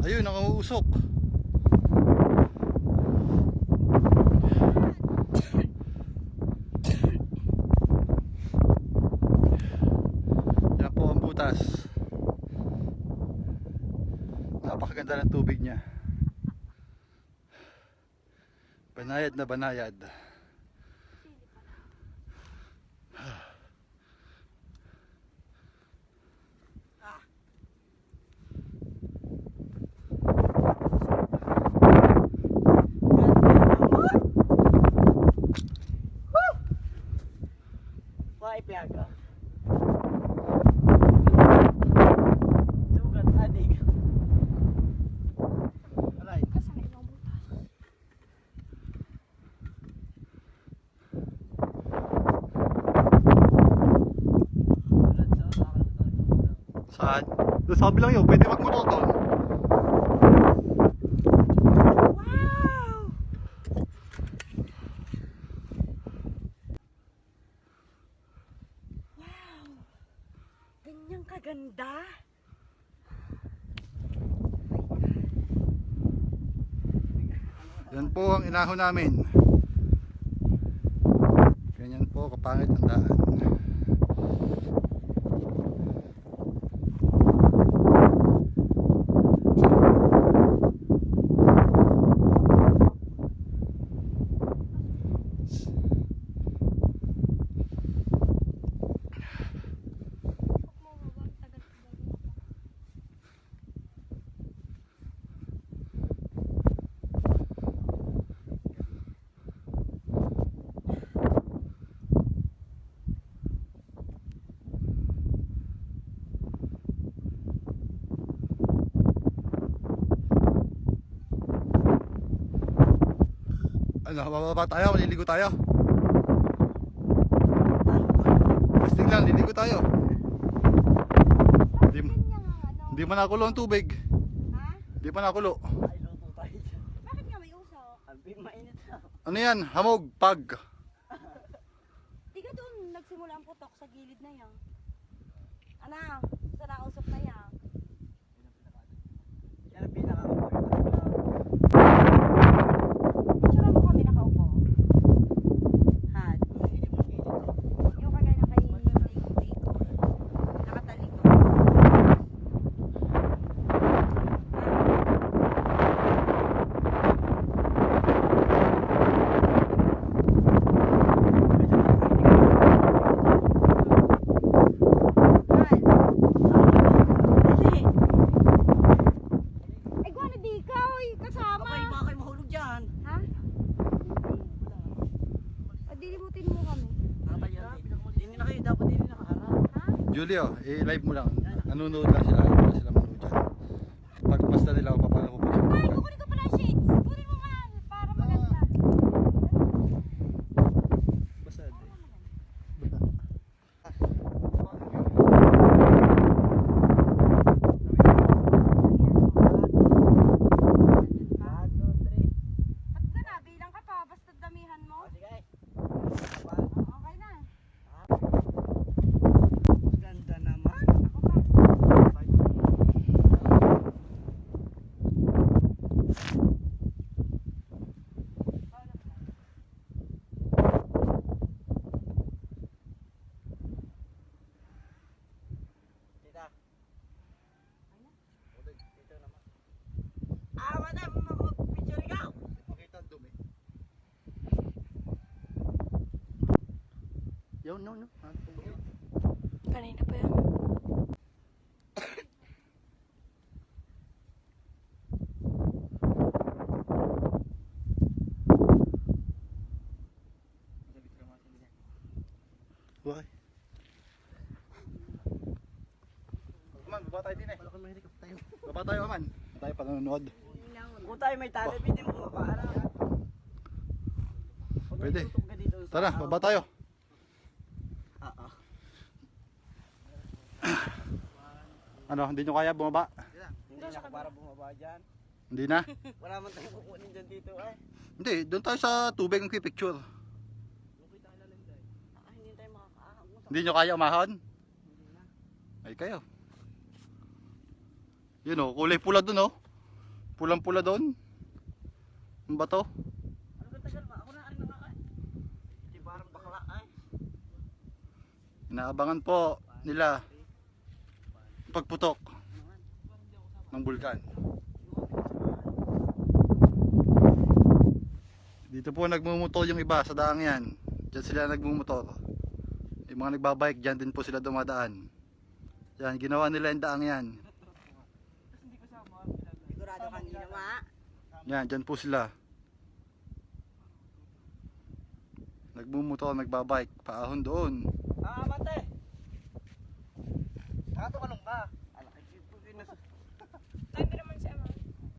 Ayun, nanguusok. Yan po ang butas. Napakaganda ng tubig niya. Banayad na banayad. Piaga. Sugat adik. Alay. Kasama ibang butas. Saan? Doon sabi lang yun, pwede magmotor doon. Ganyang kaganda. Yan po ang inahon namin. Ganyan po kapangit ang daan. Ano, bababa tayo, maliligo tayo. Testing lang, liligo tayo. Hindi pa nakulo ang tubig. Ha? Hindi pa nakulo. Ay, luto tayo dyan. Bakit nga may usok? Alpin, mainit na. Ano yan? Hamog, pag. Di ka doon nagsimula ang putok sa gilid na yan. Ano? Sa nausok na yan. Yan ang pinaka-kapag. Sura mo kami nakaupo. Had. Yung kagaya na kay Liko. Nakataliko. Ay, guwana di ikaw. Kasama. Abay, baka kayo mahulog dyan. Ha? Dilimutin mo kami. Tatayan. Dini na kayo, dapat dini nakaharap. Ha? Julio, i-live mo lang. Nanonood lang sila. Ayaw na sila manood dyan. Pag basta nila, paano ko Ay, pag kukunin ko pala shades. Kunin mo nga para maganda. Basta din. Ba't na, bilang ka pa, basta damihan mo. Okay na. Ganda naman. Ako pa. Tita. Dito naman. Madam, mag-picture ikaw. Pakita ang dumi. Yo, no. Kanina pa yan. Bakit? Man, baba tayo din eh. Wala kang mahilig tayo. Baba tayo, man. Tayo pa nanonood. Kung tayo may talent, hindi mo mapaharap. Pwede. Tutok ka dito sa- Tara, baba tayo. Ano, hindi nyo kaya bumaba? Hindi na ako para bumaba dyan. Hindi na? Wala man tayong kukunin dyan dito eh. Hindi, doon tayo sa tubig ang picture. Okay tayo lalim dahil. Hindi tayo makakaahang. Hindi nyo kaya umahon? Ay kayo. Yun o, kulay pula dun o. Pulang-pula doon. Ang bato. Ano ba tagal ba? Ako na ano nga ay. Di parang bakla ay. Inaabangan po nila pagputok ng bulkan. Dito po nagmumotor yung iba sa daang yan. Diyan sila nagmumotor. Yung mga nagbabike, dyan din po sila dumadaan. Yan, ginawa nila yung daang yan. Sigurado kang ginawa. Yan, dyan po sila. Nagmumotor, nagbabike, paahon doon. Ah, mate. Tumalong ka.